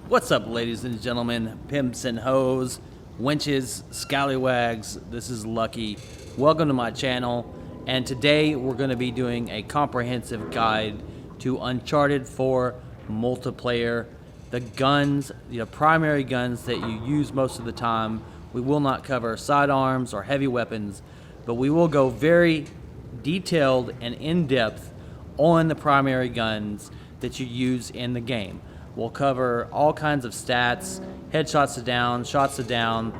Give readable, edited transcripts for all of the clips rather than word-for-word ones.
What's up, ladies and gentlemen, pimps and hoes, wenches, scallywags? This is Lucky. Welcome to my channel, and today we're going to be doing a comprehensive guide to Uncharted 4 multiplayer. The guns, the primary guns that you use most of the time. We will not cover sidearms or heavy weapons, but we will go very detailed and in-depth on the primary guns that you use in the game. We'll cover all kinds of stats, headshots to down, shots to down,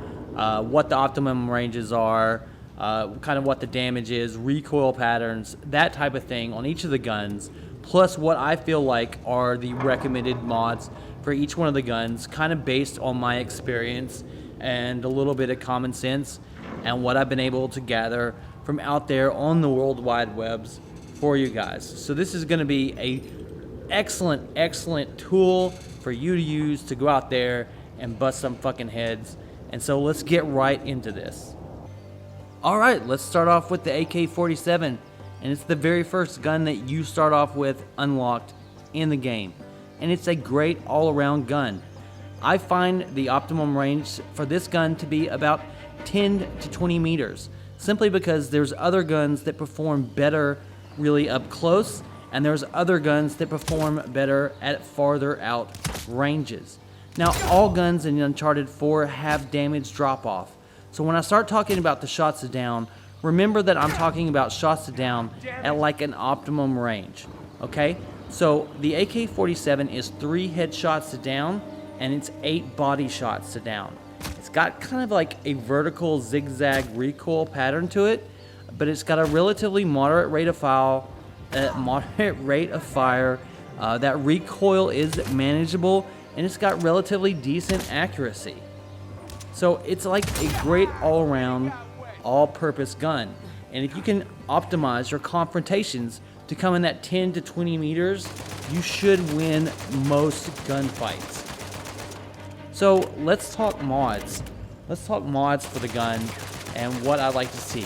what the optimum ranges are, kind of what the damage is, recoil patterns, that type of thing on each of the guns, plus what I feel like are the recommended mods for each one of the guns, kind of based on my experience and a little bit of common sense and what I've been able to gather from out there on the World Wide Webs for you guys. So this is going to be a excellent tool for you to use to go out there and bust some fucking heads. And so let's get right into this. Alright, let's start off with the AK-47, and it's the very first gun that you start off with unlocked in the game, and it's a great all-around gun. I find the optimum range for this gun to be about 10 to 20 meters, simply because there's other guns that perform better really up close, and there's other guns that perform better at farther out ranges. Now, all guns in Uncharted 4 have damage drop-off. So when I start talking about the shots to down, remember that I'm talking about shots to down at like an optimum range, okay? So the AK-47 is 3 headshots to down, and it's 8 body shots to down. It's got kind of like a vertical zigzag recoil pattern to it, but it's got a relatively moderate rate of fire. That recoil is manageable, and it's got relatively decent accuracy. So it's like a great all-around, all-purpose gun. And if you can optimize your confrontations to come in that 10 to 20 meters, you should win most gunfights. So let's talk mods. Let's talk mods for the gun and what I'd like to see.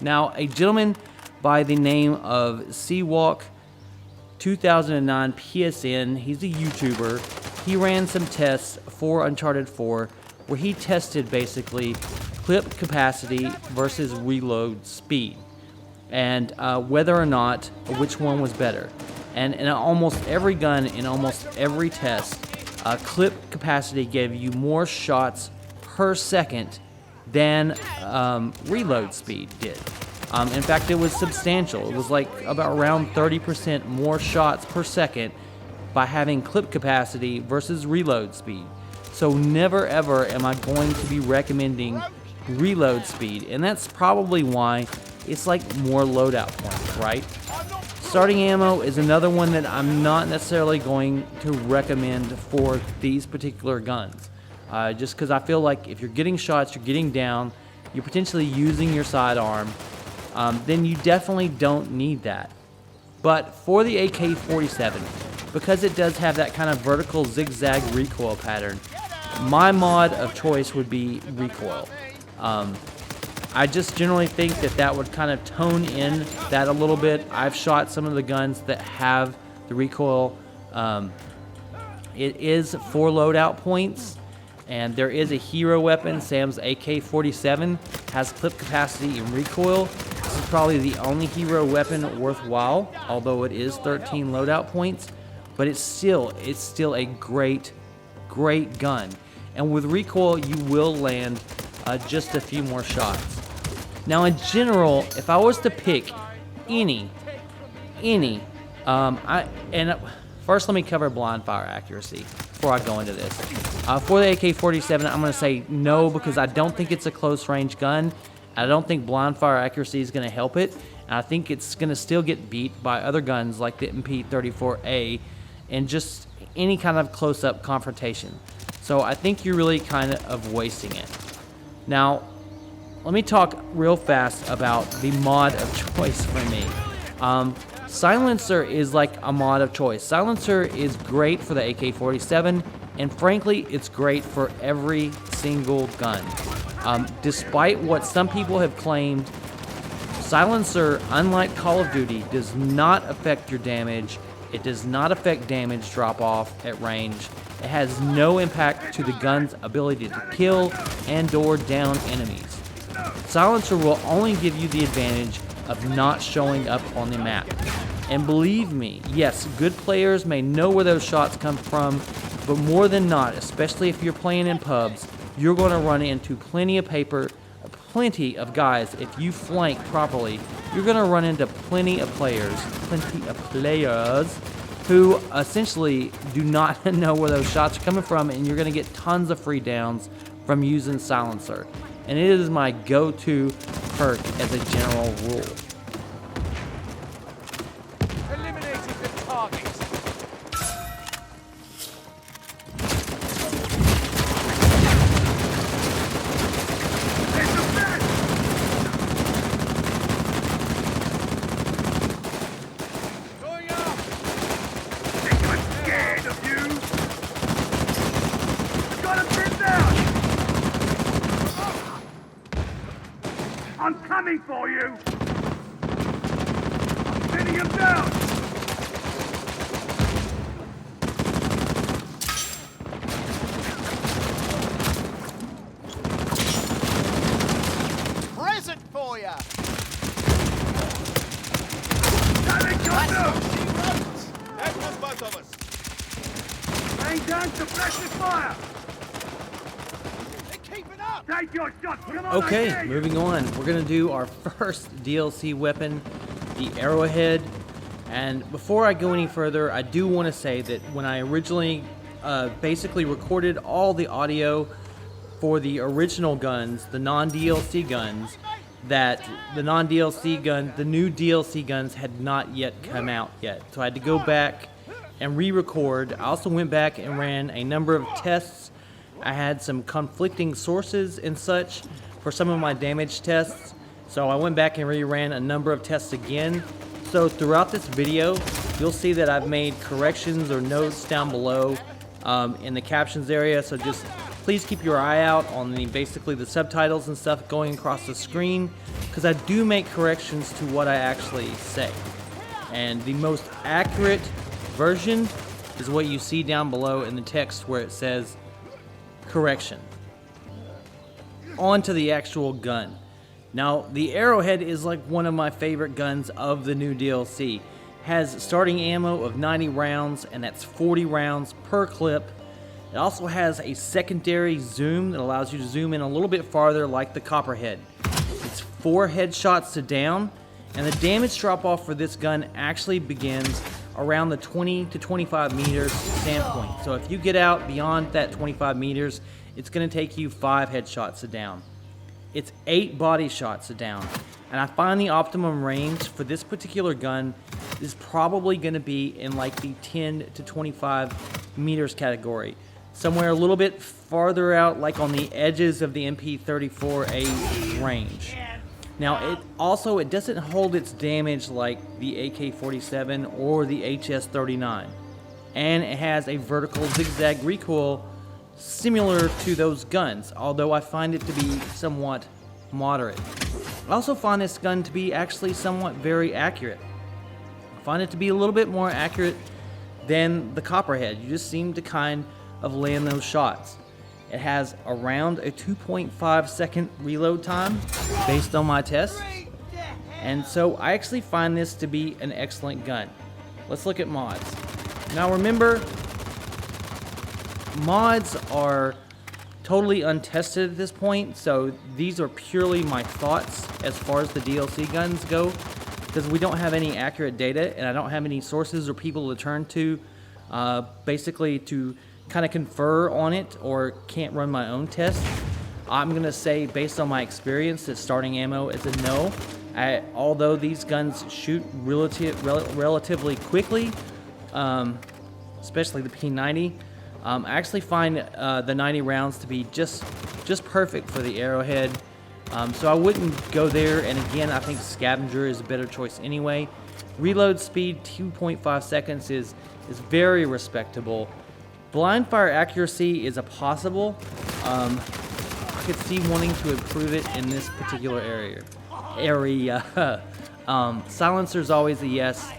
Now, a gentleman by the name of Seawalk 2009 PSN, he's a YouTuber. He ran some tests for Uncharted 4 where he tested basically clip capacity versus reload speed, and whether or not which one was better. And in almost every gun, in almost every test, clip capacity gave you more shots per second than reload speed did. In fact, it was substantial. It was like about around 30% more shots per second by having clip capacity versus reload speed. So never ever am I going to be recommending reload speed, and that's probably why it's like more loadout points, right? Starting ammo is another one that I'm not necessarily going to recommend for these particular guns. Just because I feel like if you're getting shots, you're getting down, you're potentially using your sidearm, then you definitely don't need that. But for the AK-47, because it does have that kind of vertical zigzag recoil pattern, my mod of choice would be recoil. I just generally think that that would kind of tone in that a little bit. I've shot some of the guns that have the recoil. It is 4 loadout points, and there is a hero weapon. Sam's AK-47 has clip capacity and recoil. This is probably the only hero weapon worthwhile, although it is 13 loadout points. But it's still a great gun. And with recoil, you will land just a few more shots. Now, in general, if I was to pick first let me cover blind fire accuracy before I go into this. For the AK-47, I'm going to say no, because I don't think it's a close range gun. I don't think blind fire accuracy is going to help it. And I think it's going to still get beat by other guns like the MP34A and just any kind of close-up confrontation. So I think you're really kind of wasting it. Now, let me talk real fast about the mod of choice for me. Silencer is like a mod of choice. Silencer is great for the AK-47, and frankly, it's great for every single gun. Despite what some people have claimed, Silencer, unlike Call of Duty, does not affect your damage It does not affect damage drop-off at range. It has no impact to the gun's ability to kill and/or down enemies. Silencer will only give you the advantage of not showing up on the map. And believe me, yes, good players may know where those shots come from, but more than not, especially if you're playing in pubs, you're going to run into plenty of guys. If you flank properly, you're going to run into plenty of players who essentially do not know where those shots are coming from, and you're going to get tons of free downs from using Silencer. And it is my go-to perk as a general rule. Eliminating the target. Going up. Think I'm scared of you? I've got him pinned down! I'm coming for you! I'm pinning him down! Present for ya. That was both of us. Laying down suppressive fire! They're keeping up. Take your shots! Come on, I Okay, dare you. moving on. We're going to do our first DLC weapon, the Arrowhead. And before I go any further, I do want to say that when I originally basically recorded all the audio for the original guns, the non-DLC guns, that the new DLC guns had not yet come out yet. So I had to go back and re-record. I also went back and ran a number of tests. I had some conflicting sources and such for some of my damage tests. So I went back and reran a number of tests again. So throughout this video, you'll see that I've made corrections or notes down below in the captions area. So just please keep your eye out on basically the subtitles and stuff going across the screen, because I do make corrections to what I actually say. And the most accurate version is what you see down below in the text where it says correction. On to the actual gun. Now, the Arrowhead is like one of my favorite guns of the new DLC. Has starting ammo of 90 rounds, and that's 40 rounds per clip. It also has a secondary zoom that allows you to zoom in a little bit farther, like the Copperhead. It's 4 headshots to down, and the damage drop-off for this gun actually begins around the 20 to 25 meters standpoint. So if you get out beyond that 25 meters, it's going to take you 5 headshots to down. It's 8 body shots to down. And I find the optimum range for this particular gun is probably going to be in like the 10 to 25 meters category. Somewhere a little bit farther out, like on the edges of the MP34A range. Now, it doesn't hold its damage like the AK-47 or the HS-39. And it has a vertical zigzag recoil similar to those guns, although I find it to be somewhat moderate. I also find this gun to be actually somewhat very accurate. I find it to be a little bit more accurate than the Copperhead. You just seem to kind of land those shots. It has around a 2.5 second reload time based on my tests. And so I actually find this to be an excellent gun. Let's look at mods. Now remember, mods are totally untested at this point, so these are purely my thoughts as far as the DLC guns go, because we don't have any accurate data and I don't have any sources or people to turn to basically to kind of confer on it, or can't run my own tests. I'm going to say, based on my experience, that starting ammo is a no. Although these guns shoot relatively quickly, especially the P90, I actually find the 90 rounds to be just perfect for the Arrowhead. So I wouldn't go there, and again, I think Scavenger is a better choice anyway. Reload speed, 2.5 seconds, is very respectable. Blind fire accuracy is a possible. I could see wanting to improve it in this particular area. Silencer's always a yes.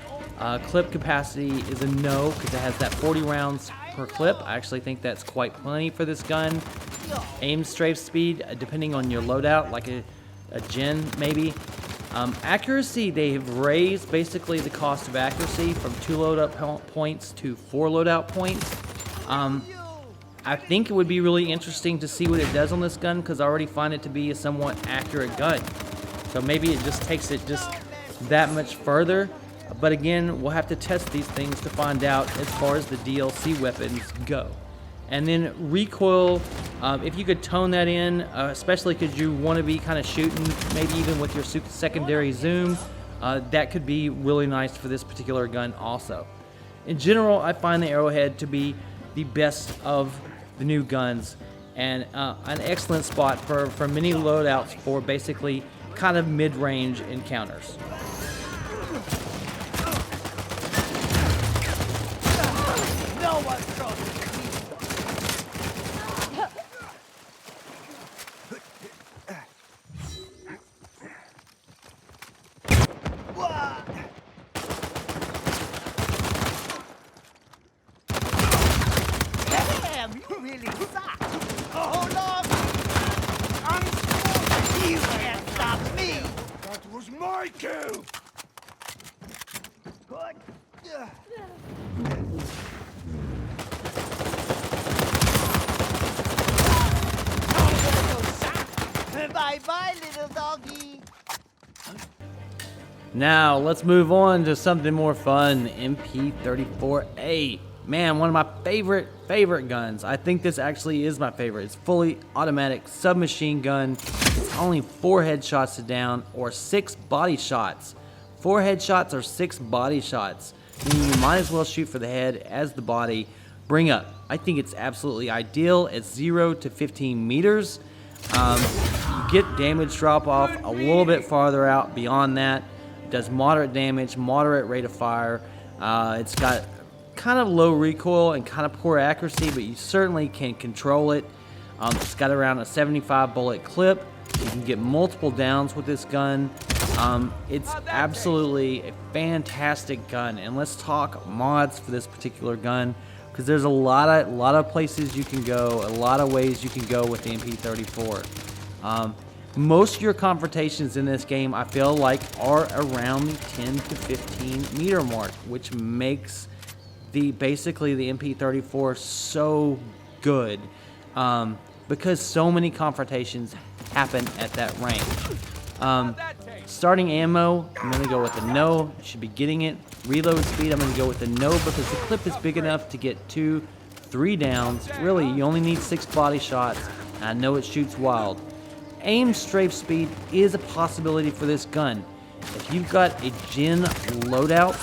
Clip capacity is a no because it has that 40 rounds per clip. I actually think that's quite plenty for this gun. Aim strafe speed, depending on your loadout, like a gen maybe. Accuracy, they've raised basically the cost of accuracy from 2 loadout points to 4 loadout points. I think it would be really interesting to see what it does on this gun because I already find it to be a somewhat accurate gun. So maybe it just takes it just that much further. But again, we'll have to test these things to find out as far as the DLC weapons go. And then recoil, if you could tone that in, especially because you want to be kind of shooting, maybe even with your secondary zoom, that could be really nice for this particular gun also. In general, I find the Arrowhead to be the best of the new guns and an excellent spot for many loadouts for basically kind of mid-range encounters. No one crosses me. Damn, you really suck. Hold on. You can't stop me. That was my kill! Good. Bye-bye, little doggy. Now, let's move on to something more fun, MP34A. Man, one of my favorite guns. I think this actually is my favorite. It's fully automatic submachine gun. It's only 4 headshots down or 6 body shots. 4 headshots or 6 body shots. Meaning you might as well shoot for the head as the body. Bring up. I think it's absolutely ideal at 0 to 15 meters. You get damage drop off a little bit farther out beyond that. It does moderate damage, moderate rate of fire. It's got kind of low recoil and kind of poor accuracy, but you certainly can control it. It's got around a 75 bullet clip. You can get multiple downs with this gun. It's absolutely a fantastic gun, and let's talk mods for this particular gun because there's a lot of places you can go, a lot of ways you can go with the MP34. Most of your confrontations in this game, I feel like, are around the 10 to 15 meter mark, which makes basically the MP34 so good because so many confrontations happen at that range. Starting ammo, I'm going to go with a no. You should be getting it. Reload speed, I'm going to go with a no because the clip is big enough to get 2-3 downs. Really, you only need 6 body shots. I know it shoots wild. Aim strafe speed is a possibility for this gun. If you've got a gen loadout,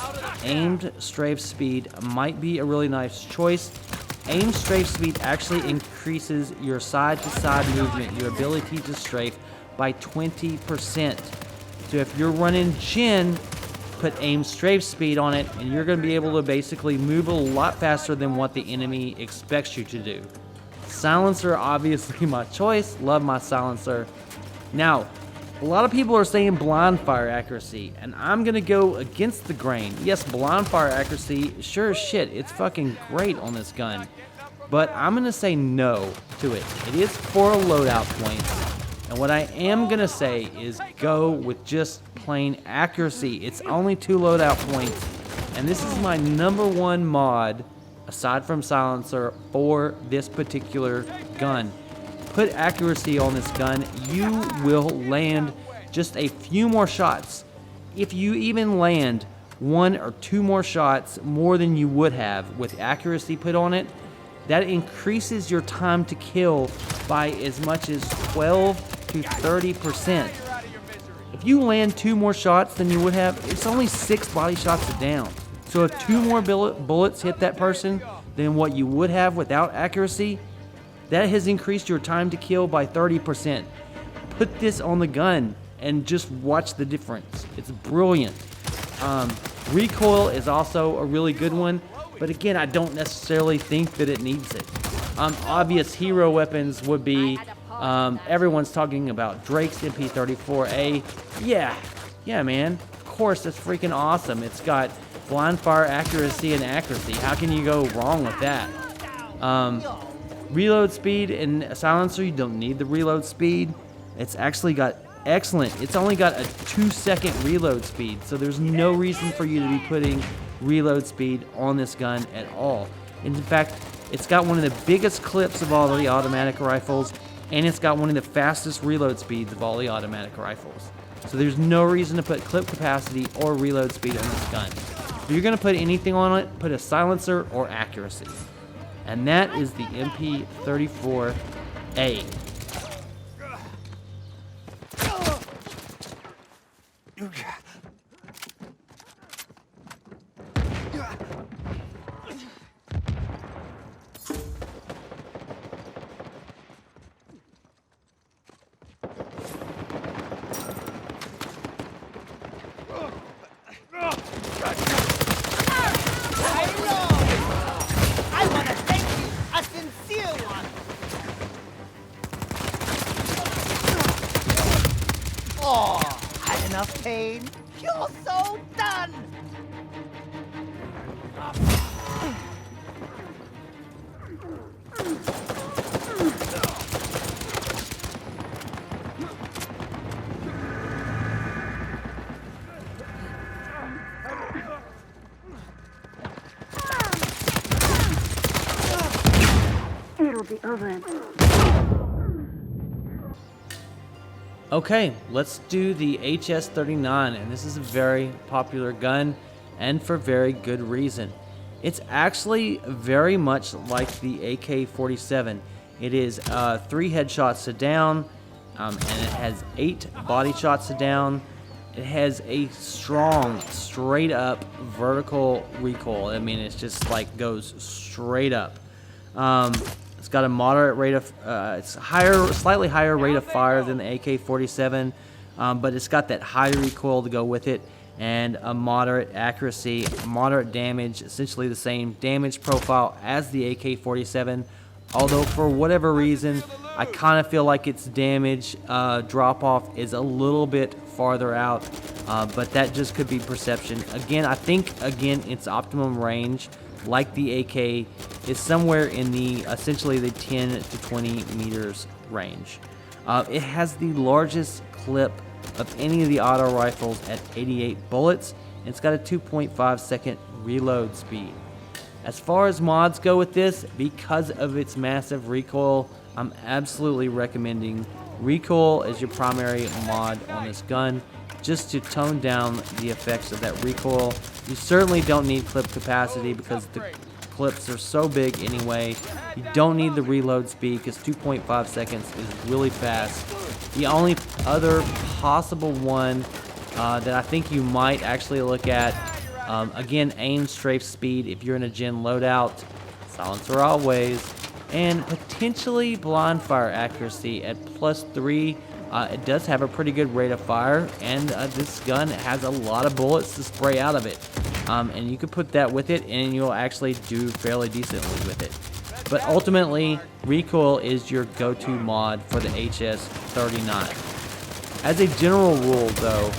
aimed strafe speed might be a really nice choice. Aim strafe speed actually increases your side-to-side movement, your ability to strafe, by 20%. So if you're running gen, put aim strafe speed on it, and you're going to be able to basically move a lot faster than what the enemy expects you to do. Silencer, obviously my choice. Love my silencer. Now, a lot of people are saying blind fire accuracy, and I'm going to go against the grain. Yes, blind fire accuracy, sure as shit, it's fucking great on this gun. But I'm going to say no to it. It is 4 loadout points. And what I am going to say is go with just plain accuracy. It's only 2 loadout points. And this is my #1 mod, aside from silencer, for this particular gun. Put accuracy on this gun. You will land just a few more shots. If you even land 1 or 2 more shots more than you would have with accuracy put on it, that increases your time to kill by as much as 12 to 30%. If you land 2 more shots than you would have, it's only 6 body shots down. So if 2 more bullets hit that person than what you would have without accuracy, that has increased your time to kill by 30%. Put this on the gun and just watch the difference. It's brilliant. Recoil is also a really good one, but again, I don't necessarily think that it needs it. Obvious hero weapons would be, everyone's talking about Drake's MP34A. Yeah, man, of course, that's freaking awesome. It's got blind fire accuracy and accuracy. How can you go wrong with that? Reload speed and a silencer, you don't need the reload speed. It's actually got excellent. It's only got a 2-second reload speed, so there's no reason for you to be putting reload speed on this gun at all. And in fact, it's got one of the biggest clips of all the automatic rifles, and it's got one of the fastest reload speeds of all the automatic rifles. So there's no reason to put clip capacity or reload speed on this gun. If you're going to put anything on it, put a silencer or accuracy. And that is the MP34A. I want to thank you, a sincere one. Oh, had enough pain? You're so done. It'll be over. Okay, let's do the HS-39, and this is a very popular gun, and for very good reason. It's actually very much like the AK-47. It is 3 headshots to down, and it has 8 body shots to down. It has a strong, straight up vertical recoil. I mean, it's just like goes straight up. It's got a moderate rate of, it's higher, slightly higher rate of fire than the AK-47, but it's got that high recoil to go with it, and a moderate accuracy, moderate damage, essentially the same damage profile as the AK-47. Although for whatever reason, I kind of feel like its damage drop-off is a little bit farther out, but that just could be perception. Again, I think, its optimum range, like the AK, is somewhere in the, essentially the 10 to 20 meters range. It has the largest clip of any of the auto rifles at 88 bullets, and it's got a 2.5 second reload speed. As far as mods go with this, because of its massive recoil, I'm absolutely recommending recoil as your primary mod on this gun, just to tone down the effects of that recoil. You certainly don't need clip capacity because the clips are so big anyway. You don't need the reload speed because 2.5 seconds is really fast. The only other possible one that I think you might actually look at, again, aim strafe speed if you're in a gen loadout, silencer always, and potentially blind fire accuracy at +3. It does have a pretty good rate of fire, and this gun has a lot of bullets to spray out of it. And you could put that with it, and you'll actually do fairly decently with it. But ultimately, recoil is your go-to mod for the HS-39. As a general rule, though,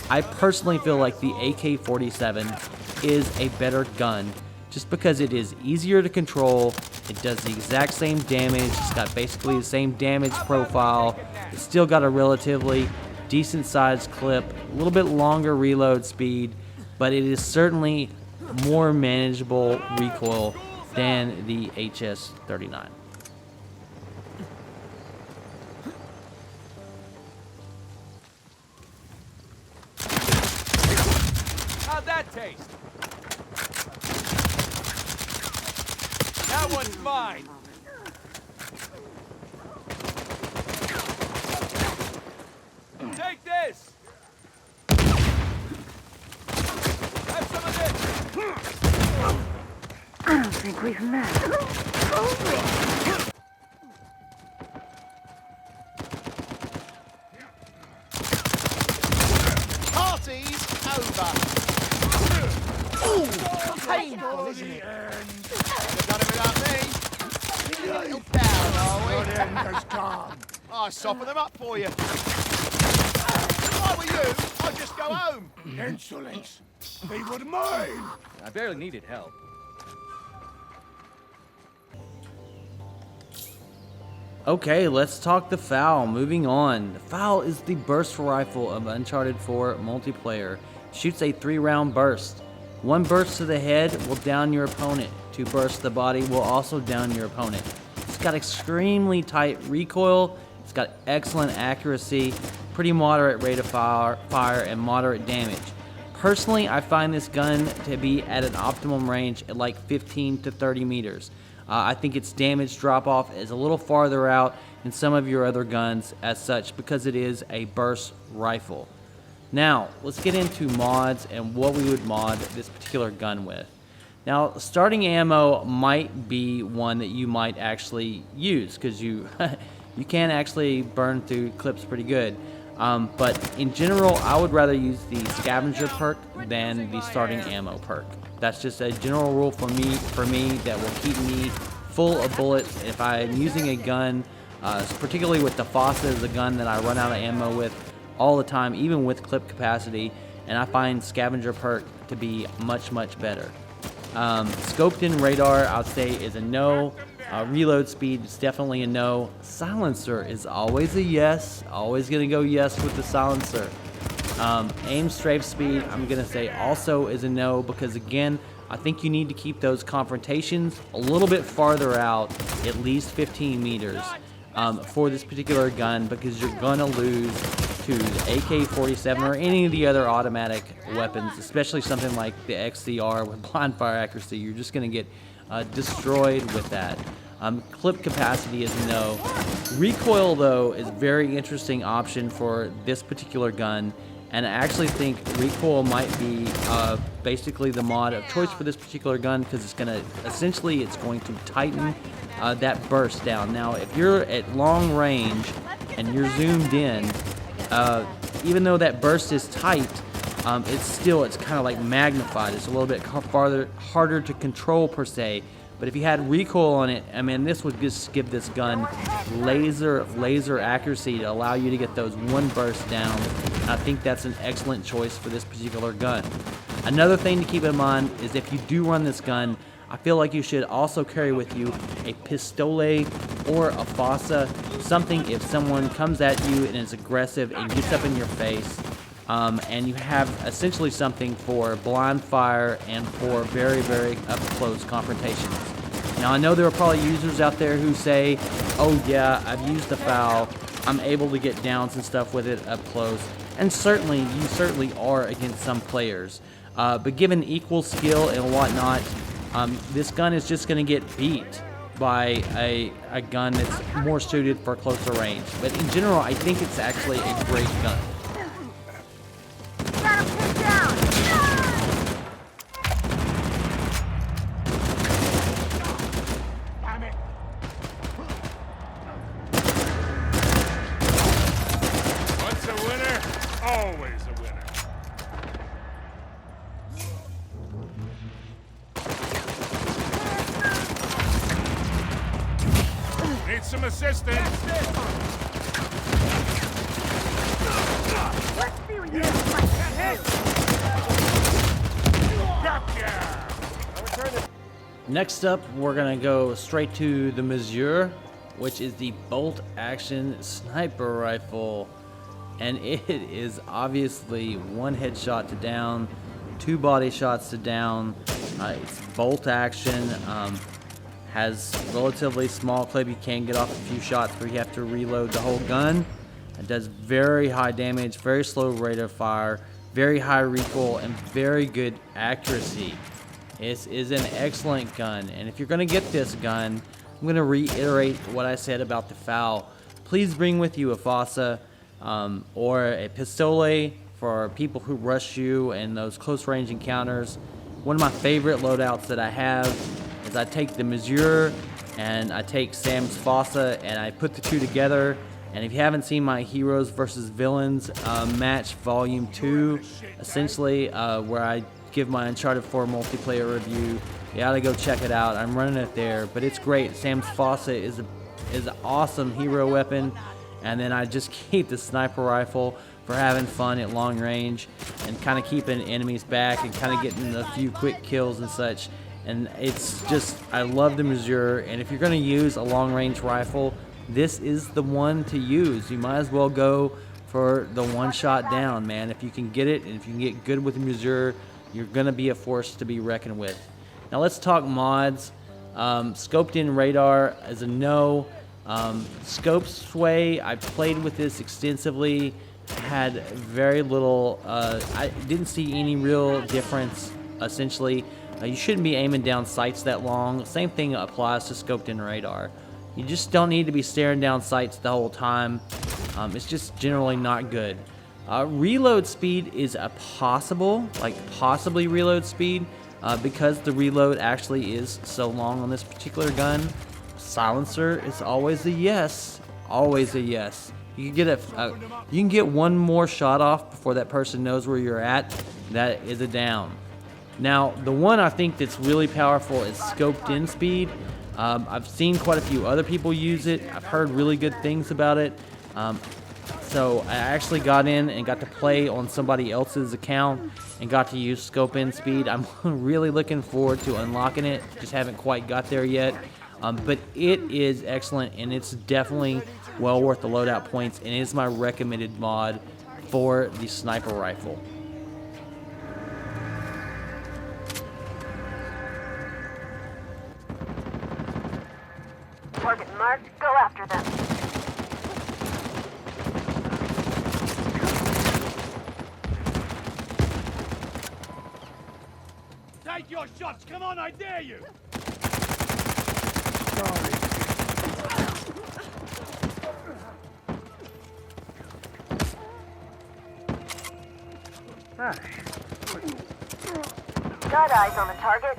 I personally feel like the AK-47 is a better gun, just because it is easier to control. It does the exact same damage. It's got basically the same damage profile. It's still got a relatively decent sized clip, a little bit longer reload speed, but it is certainly more manageable recoil than the HS-39. How'd that taste? That one's mine. Take this. Have some of this. I don't think we've met. Party's over. Ooh, painful, isn't it? You've done it without me. A little down, are we? Good end has come. I'll soften them up for you. If I were you, I'd just go home. Insolence! They were mine! I barely needed help. Okay, let's talk the FAL. Moving on. The FAL is the burst rifle of Uncharted 4 multiplayer. Shoots a 3-round burst. 1 burst to the head will down your opponent. 2 bursts to the body will also down your opponent. It's got extremely tight recoil. It's got excellent accuracy, pretty moderate rate of fire, and moderate damage. Personally, I find this gun to be at an optimum range at like 15 to 30 meters. I think its damage drop-off is a little farther out than some of your other guns as such because it is a burst rifle. Now, let's get into mods and what we would mod this particular gun with. Now, starting ammo might be one that you might actually use because you you can actually burn through clips pretty good. But in general, I would rather use the scavenger perk than the starting ammo perk. That's just a general rule for me that will keep me full of bullets if I'm using a gun, particularly with the FASA is a gun that I run out of ammo with all the time, even with clip capacity, and I find scavenger perk to be much, much better. Scoped in radar, I would say, is a no. Reload speed is definitely a no. Silencer is always a yes. Always going to go yes with the silencer. Aim strafe speed, I'm going to say also is a no because, again, I think you need to keep those confrontations a little bit farther out, at least 15 meters, for this particular gun because you're going to lose to the AK-47 or any of the other automatic weapons, especially something like the XCR with blind fire accuracy. You're just going to get destroyed with that. Clip capacity is no. Recoil, though, is a very interesting option for this particular gun, and I actually think recoil might be basically the mod of choice for this particular gun because it's going to tighten that burst down. Now, if you're at long range and you're zoomed in, even though that burst is tight, it's kind of like magnified. It's a little bit harder to control per se. But if you had recoil on it, I mean, this would just give this gun laser accuracy to allow you to get those 1 burst down. And I think that's an excellent choice for this particular gun. Another thing to keep in mind is if you do run this gun, I feel like you should also carry with you a pistole or a FASA, something if someone comes at you and is aggressive and gets up in your face, and you have essentially something for blind fire and for very, very up-close confrontations. Now, I know there are probably users out there who say, oh yeah, I've used the FAL, I'm able to get downs and stuff with it up close, and you certainly are against some players. But given equal skill and whatnot, this gun is just going to get beat by a gun that's more suited for closer range. But in general, I think it's actually a great gun. Got him pinned down! Damn it! Once a winner, always a winner. Need some assistance. Let's see what you like. Next up, we're going to go straight to the MAZUR, which is the bolt-action sniper rifle. And it is obviously 1 headshot to down, 2 body shots to down. It's bolt-action, has relatively small clip. You can get off a few shots where you have to reload the whole gun. It does very high damage, very slow rate of fire, very high recoil, and very good accuracy. This is an excellent gun, and if you're going to get this gun, I'm going to reiterate what I said about the FAL. Please bring with you a FASA or a pistole for people who rush you in those close range encounters. One of my favorite loadouts that I have is I take the MAZUR and I take Sam's FASA and I put the two together. And if you haven't seen my Heroes versus Villains match Volume 2, essentially where I give my Uncharted 4 multiplayer review, you gotta go check it out. I'm running it there, but it's great. Sam's FASA is an awesome hero weapon. And then I just keep the sniper rifle for having fun at long range and kind of keeping enemies back and kind of getting a few quick kills and such. And it's just, I love the MAZUR, and if you're going to use a long-range rifle, this is the one to use. You might as well go for the one-shot down, man. If you can get it, and if you can get good with the MAZUR, you're going to be a force to be reckoned with. Now let's talk mods. Scoped-in radar is a no. Scope sway, I played with this extensively, had very little, I didn't see any real difference, essentially. You shouldn't be aiming down sights that long. Same thing applies to scoped-in radar. You just don't need to be staring down sights the whole time. It's just generally not good. Reload speed is a possibly reload speed, because the reload actually is so long on this particular gun. Silencer is always a yes. Always a yes. You can get one more shot off before that person knows where you're at. That is a down. Now, the one I think that's really powerful is scoped in speed. I've seen quite a few other people use it. I've heard really good things about it. So I actually got in and got to play on somebody else's account and got to use scope in speed. I'm really looking forward to unlocking it. Just haven't quite got there yet. But it is excellent, and it's definitely well worth the loadout points, and it is my recommended mod for the sniper rifle. Target marked. Go after them. Take your shots! Come on, I dare you! Got eyes on the target.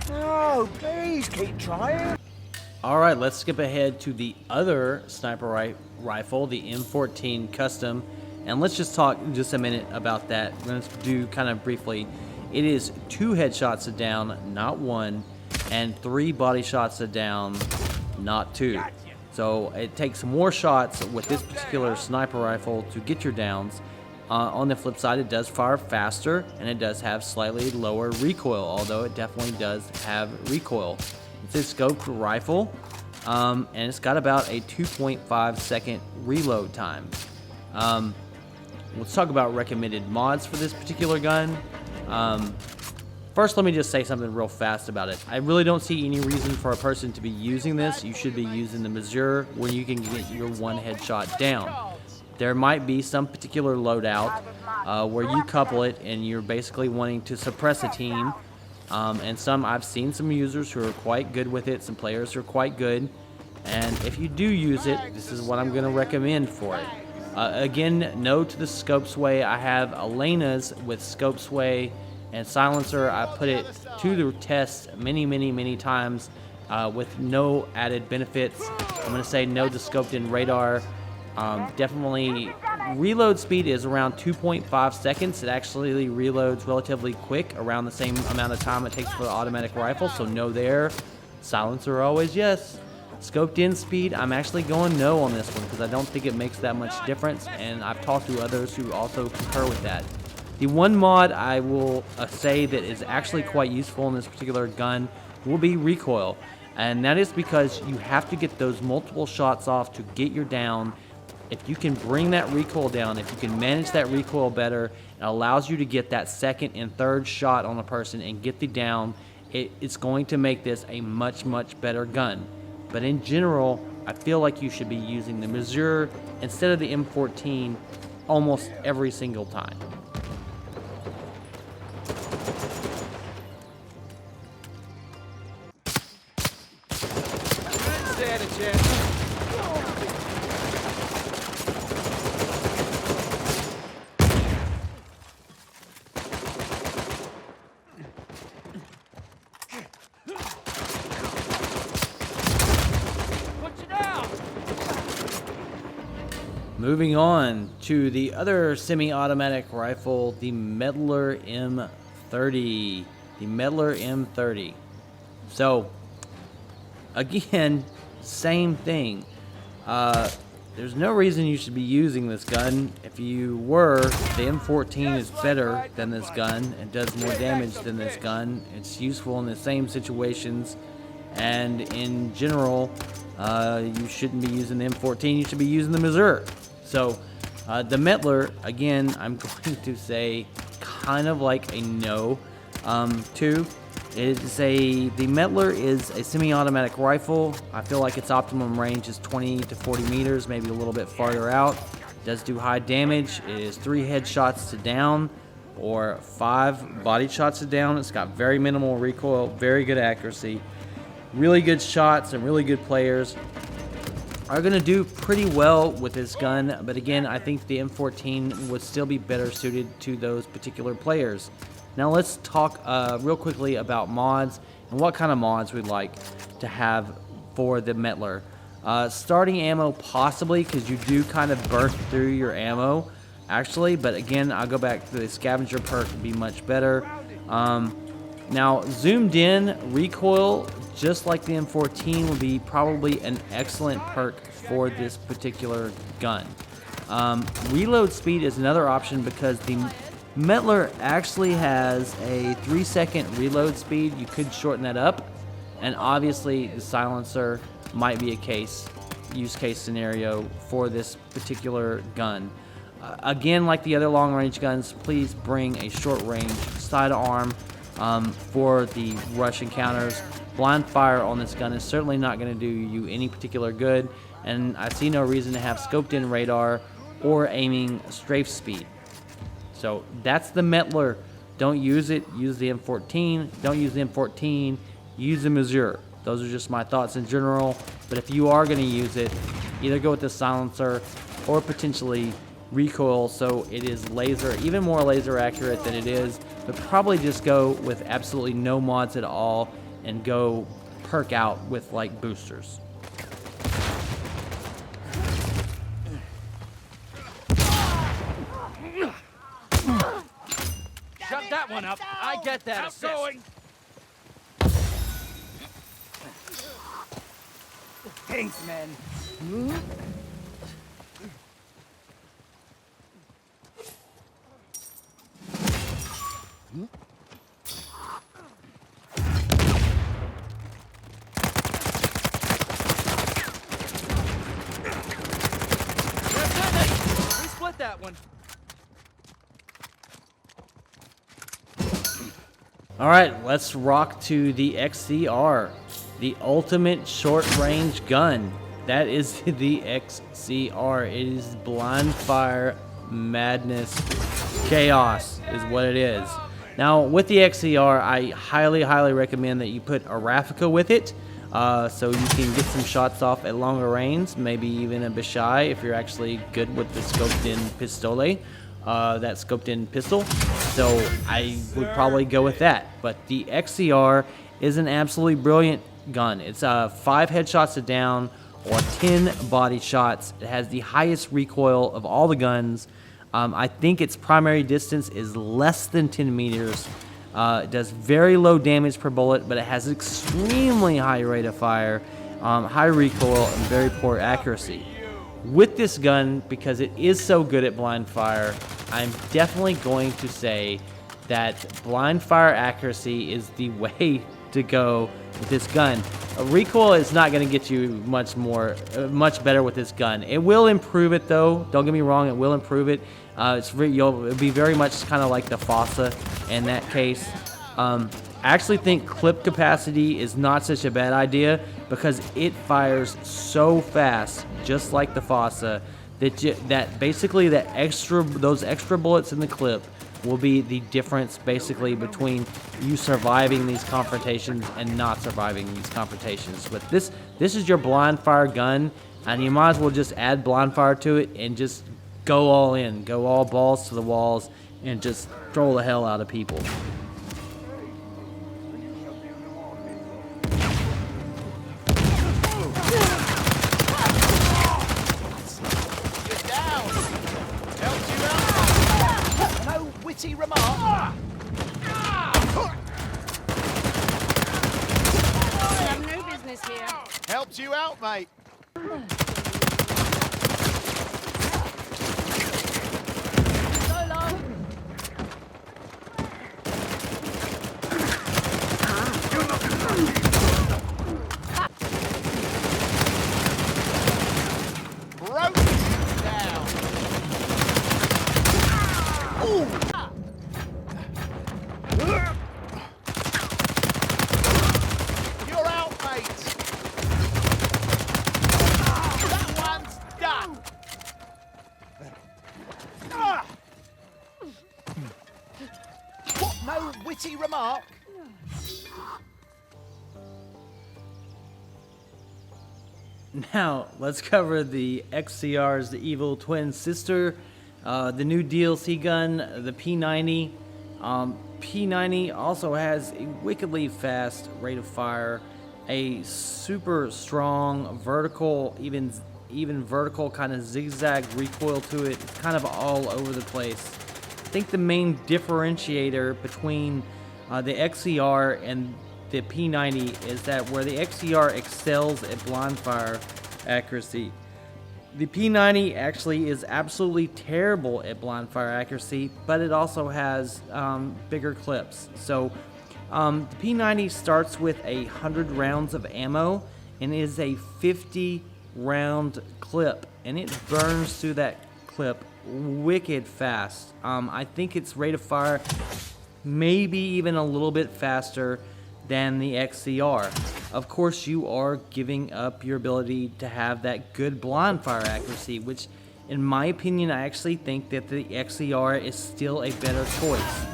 No, please keep trying. Alright, let's skip ahead to the other sniper rifle, the M14 Custom, and let's just talk just a minute about that. We're going to do kind of briefly. It is 2 headshots a down, not 1, and 3 body shots a down, not 2. So it takes more shots with this particular sniper rifle to get your downs. On the flip side, it does fire faster, and it does have slightly lower recoil, although it definitely does have recoil. It's a scoped rifle, and it's got about a 2.5 second reload time. Let's talk about recommended mods for this particular gun. First, let me just say something real fast about it. I really don't see any reason for a person to be using this. You should be using the MAZUR when you can get your 1 headshot down. There might be some particular loadout where you couple it and you're basically wanting to suppress a team. And I've seen some users who are quite good with it, some players who are quite good. And if you do use it, this is what I'm going to recommend for it. Again, no to the scope sway. I have Elena's with scope sway and silencer. I put it to the test many times with no added benefits. I'm going to say no to scoped in radar. Definitely reload speed is around 2.5 seconds. It actually reloads relatively quick, around the same amount of time it takes for the automatic rifle, so no there. Silencer always yes. Scoped in speed, I'm actually going no on this one because I don't think it makes that much difference, and I've talked to others who also concur with that. The one mod I will say that is actually quite useful in this particular gun will be recoil, and that is because you have to get those multiple shots off to get your down. If you can bring that recoil down, if you can manage that recoil better, it allows you to get that second and third shot on a person and get the down. It's going to make this a much better gun. But in general, I feel like you should be using the MAZUR instead of the M14 almost every single time. Stand a chance. Moving on to the other semi-automatic rifle, the Mettler M30. The Mettler M30. So, again, same thing. There's no reason you should be using this gun. If you were, the M14 is better than this gun. It does more damage than this gun. It's useful in the same situations. And in general, you shouldn't be using the M14. You should be using the MAZUR. So, the Mettler, again, I'm going to say kind of like a no to. The Mettler is a semi-automatic rifle. I feel like its optimum range is 20 to 40 meters, maybe a little bit farther out. It does do high damage. It is 3 headshots to down or 5 body shots to down. It's got very minimal recoil, very good accuracy. Really good shots and really good players are going to do pretty well with this gun. But again, I think the M14 would still be better suited to those particular players. Now let's talk real quickly about mods and what kind of mods we'd like to have for the Mettler. Starting ammo possibly, because you do kind of burn through your ammo actually, but again, I'll go back to the scavenger perk would be much better. Now zoomed in recoil, just like the M14, would be probably an excellent perk for this particular gun. Reload speed is another option because the Mettler actually has a 3-second reload speed. You could shorten that up, and obviously the silencer might be a use case scenario for this particular gun. Again, like the other long range guns, please bring a short range sidearm for the rush encounters. Blind fire on this gun is certainly not going to do you any particular good, and I see no reason to have scoped in radar or aiming strafe speed. So that's the Mettler. Don't use it. Use the M14. Don't use the M14. Use the MAZUR. Those are just my thoughts in general. But if you are going to use it, either go with the silencer or potentially recoil so it is even more laser accurate than it is. But probably just go with absolutely no mods at all and go perk out with like boosters. Shut that one up. I get that assist. Going. Thanks, man. We split that one. All right, let's rock to the XCR, the ultimate short-range gun. That is the XCR. It is blind fire madness chaos is what it is. Now, with the XCR, I highly, highly recommend that you put a Raffica with it, so you can get some shots off at longer range, maybe even a Bishai if you're actually good with the scoped-in pistole. That scoped-in pistol, so I would probably go with that. But the XCR is an absolutely brilliant gun. It's 5 headshots to down or 10 body shots. It has the highest recoil of all the guns. I think its primary distance is less than 10 meters. It does very low damage per bullet, but it has extremely high rate of fire, high recoil, and very poor accuracy. With this gun, because it is so good at blind fire, I'm definitely going to say that blind fire accuracy is the way to go with this gun. Recoil is not going to get you much better with this gun. It will improve it though. Don't get me wrong, it will improve it. It'll be very much kind of like the FOSSA in that case. I actually think clip capacity is not such a bad idea because it fires so fast, just like the FOSSA, that basically those extra bullets in the clip will be the difference basically between you surviving these confrontations and not surviving these confrontations. But this is your blind fire gun, and you might as well just add blind fire to it and just go all in, go all balls to the walls, and just troll the hell out of people. Witty remark. We have no business here. helped you out, mate. You're out, mate. That one's done. What? No witty remark? Now, let's cover the XCR's The Evil Twin Sister, the new DLC gun, the P90. P90 also has a wickedly fast rate of fire, a super strong vertical, even vertical kind of zigzag recoil to it. It's kind of all over the place. I think the main differentiator between the XCR and the P90 is that where the XCR excels at blind fire accuracy, the P90 actually is absolutely terrible at blind fire accuracy, but it also has bigger clips. So the P90 starts with 100 rounds of ammo and is a 50 round clip, and it burns through that clip wicked fast. I think its rate of fire maybe even a little bit faster than the XCR. Of course, you are giving up your ability to have that good blind fire accuracy, which in my opinion, I actually think that the XCR is still a better choice.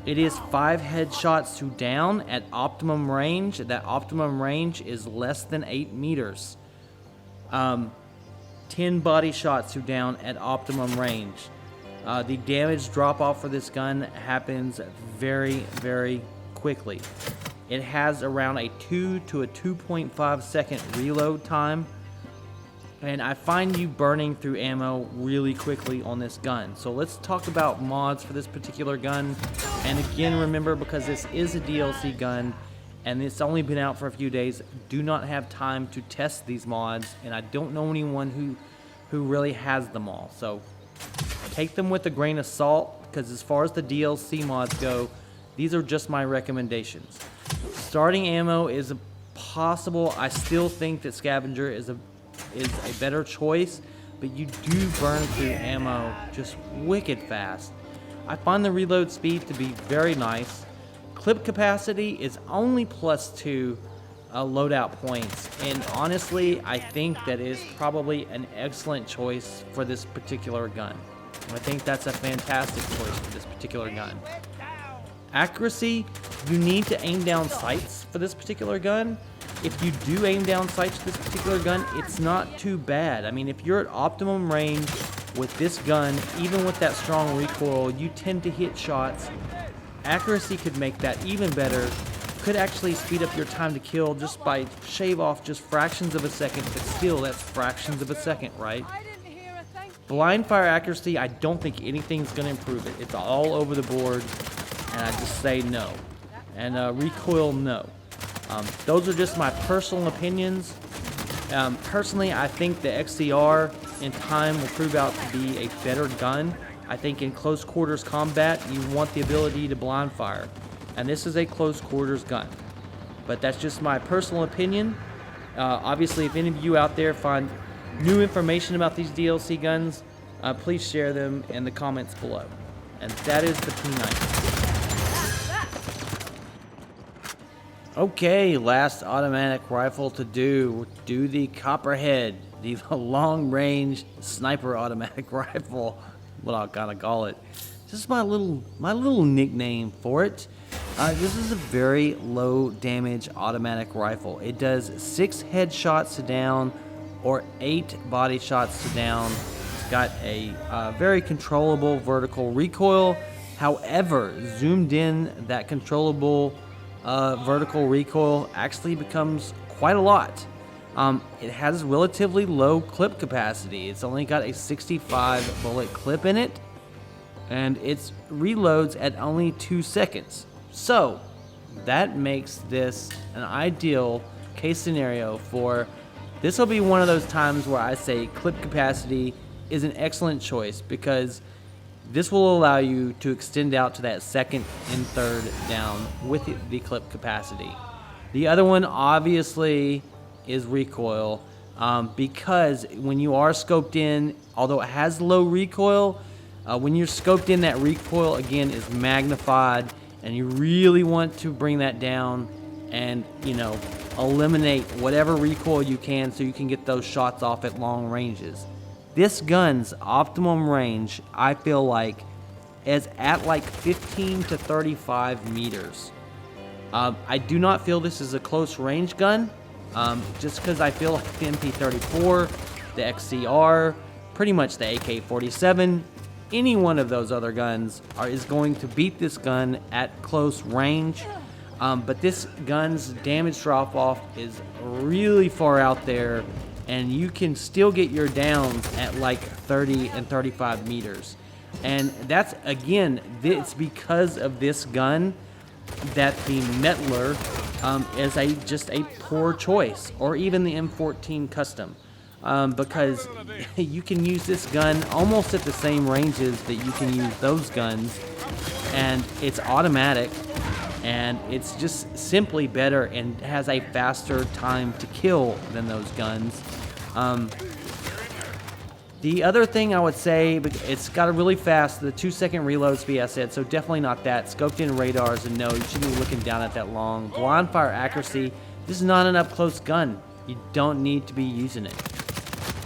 It is 5 headshots to down at optimum range. That optimum range is less than 8 meters. 10 body shots to down at optimum range. The damage drop off for this gun happens very, very quickly. It has around a 2 to a 2.5 second reload time, and I find you burning through ammo really quickly on this gun. So let's talk about mods for this particular gun. And again, remember, because this is a DLC gun and it's only been out for a few days, do not have time to test these mods, and I don't know anyone who really has them all. So take them with a grain of salt, because as far as the DLC mods go, these are just my recommendations. Starting ammo is possible. I still think that scavenger is a better choice, but you do burn through ammo just wicked fast. I find the reload speed to be very nice. Clip capacity is only +2 loadout points, and honestly, I think that is probably an excellent choice for this particular gun. I think that's a fantastic choice for this particular gun. Accuracy, you need to aim down sights for this particular gun. If you do aim down sights for this particular gun, it's not too bad. I mean, if you're at optimum range with this gun, even with that strong recoil, you tend to hit shots. Accuracy could make that even better. Could actually speed up your time to kill just by shave off just fractions of a second, but still, that's fractions of a second, right? Blind fire accuracy, I don't think anything's going to improve it. It's all over the board, and I just say no. And recoil, no. Those are just my personal opinions. Personally, I think the XCR in time will prove out to be a better gun. I think in close quarters combat, you want the ability to blind fire. And this is a close quarters gun. But that's just my personal opinion. Obviously, if any of you out there find new information about these DLC guns, please share them in the comments below. And that is the P90. Okay, last automatic rifle to do the Copperhead, the long-range sniper automatic rifle, what I gotta call it. Just my little nickname for it. This is a very low damage automatic rifle. It does 6 headshots to down or 8 body shots to down. It's got a very controllable vertical recoil. However, zoomed in, that controllable vertical recoil actually becomes quite a lot. It has relatively low clip capacity. It's only got a 65 bullet clip in it, and it reloads at only 2 seconds. So that makes this an ideal case scenario for this will be one of those times where I say clip capacity is an excellent choice, because this will allow you to extend out to that second and third down with the clip capacity. The other one obviously is recoil, because when you are scoped in, although it has low recoil, when you're scoped in, that recoil again is magnified, and you really want to bring that down and, you know, eliminate whatever recoil you can so you can get those shots off at long ranges. This gun's optimum range, I feel like, is at like 15 to 35 meters. I do not feel this is a close range gun, just because I feel like the MP34, the XCR, pretty much the AK-47, any one of those other guns is going to beat this gun at close range. But this gun's damage drop-off is really far out there, and you can still get your downs at like 30 and 35 meters. And that's, again, it's because of this gun that the Mettler is just a poor choice, or even the M14 Custom, because you can use this gun almost at the same ranges that you can use those guns, and it's automatic, and it's just simply better and has a faster time to kill than those guns. The other thing I would say, it's got a really fast, the 2-second reload speed I said, so definitely not that. Scoped in radars, and no, you shouldn't be looking down at that long. Blind fire accuracy, this is not an up close gun. You don't need to be using it.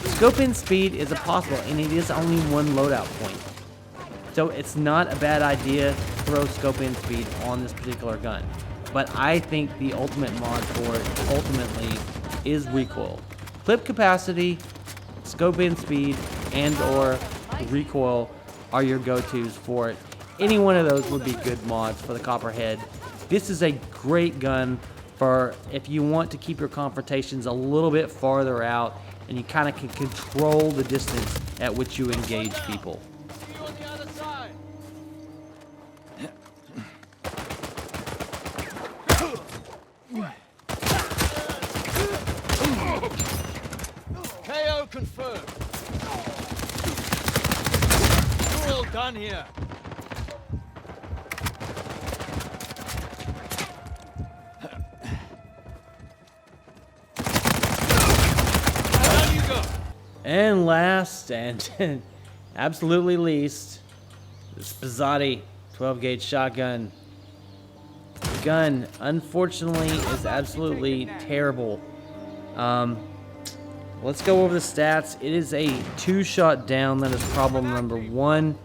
Scope in speed is impossible, and it is only one loadout point. So it's not a bad idea to throw scope in speed on this particular gun. But I think the ultimate mod for it ultimately is recoil. Clip capacity, scope in speed, and or recoil are your go-tos for it. Any one of those would be good mods for the Copperhead. This is a great gun for if you want to keep your confrontations a little bit farther out, and you kind of can control the distance at which you engage people. See you on the other side. KO confirmed. You're all done here. Down you go. And last and absolutely least, this Pizzotti 12-gauge shotgun. The gun, unfortunately, is absolutely terrible. Let's go over the stats. It is a 2-shot down. That is problem number 1.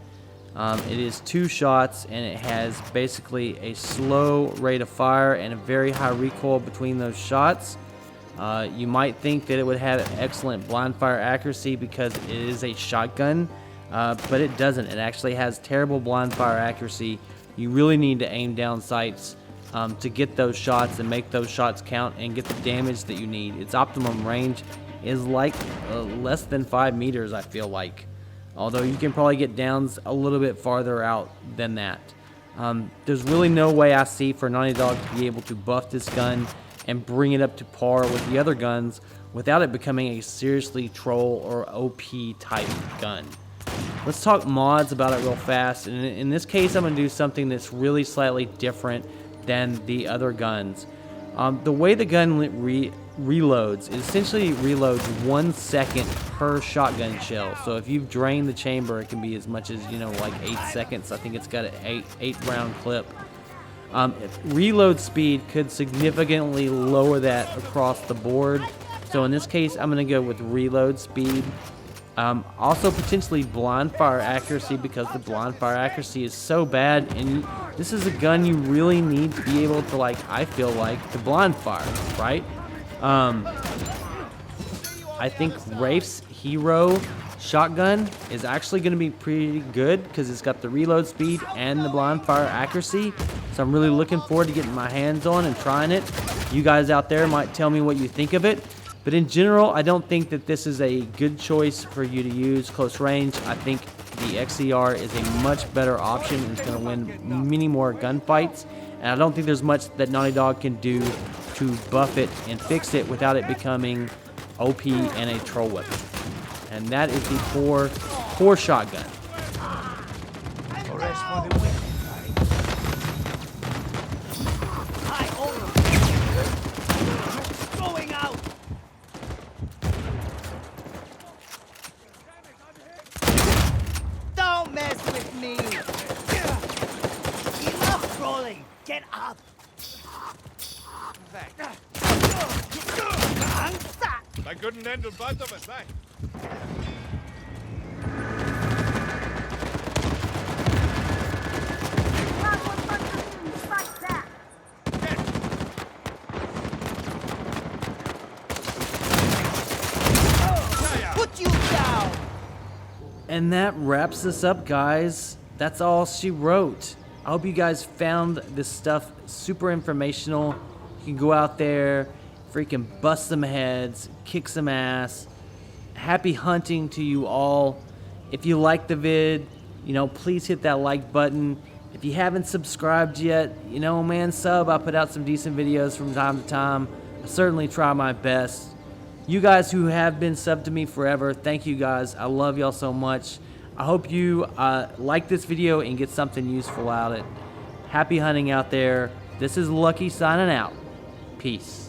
It is 2 shots, and it has basically a slow rate of fire and a very high recoil between those shots. You might think that it would have excellent blind fire accuracy because it is a shotgun, but it doesn't. It actually has terrible blind fire accuracy. You really need to aim down sights to get those shots and make those shots count and get the damage that you need. Its optimum range is like less than 5 meters, I feel like. Although you can probably get downs a little bit farther out than that. There's really no way I see for Naughty Dog to be able to buff this gun and bring it up to par with the other guns without it becoming a seriously troll or OP type gun. Let's talk mods about it real fast. And in this case, I'm going to do something that's really slightly different than the other guns. The way the gun reloads, it essentially reloads 1 second per shotgun shell. So if you've drained the chamber, it can be as much as, you know, like 8 seconds. I think it's got an 8 round clip. Reload speed could significantly lower that across the board. So in this case, I'm going to go with reload speed. Also potentially blind fire accuracy, because the blind fire accuracy is so bad, and this is a gun you really need to be able to, like, I feel like, to blind fire, right? I think Rafe's Hero shotgun is actually going to be pretty good because it's got the reload speed and the blind fire accuracy. So I'm really looking forward to getting my hands on and trying it. You guys out there might tell me what you think of it. But in general, I don't think that this is a good choice for you to use close range. I think the XCR is a much better option and it's going to win many more gunfights. And I don't think there's much that Naughty Dog can do to buff it and fix it without it becoming OP and a troll weapon. And that is the poor shotgun. Rest for the wicked, I order. Going out. Don't mess with me. Enough trolling. Get up. I couldn't handle both of us, eh? Put you down. And that wraps us up, guys. That's all she wrote. I hope you guys found this stuff super informational. You can go out there, freaking bust some heads, kick some ass. Happy hunting to you all. If you like the vid, please hit that like button. If you haven't subscribed yet, man, sub. I put out some decent videos from time to time. I certainly try my best. You guys who have been subbed to me forever, thank you guys. I love y'all so much. I hope you like this video and get something useful out of it. Happy hunting out there. This is Lucky signing out. Peace.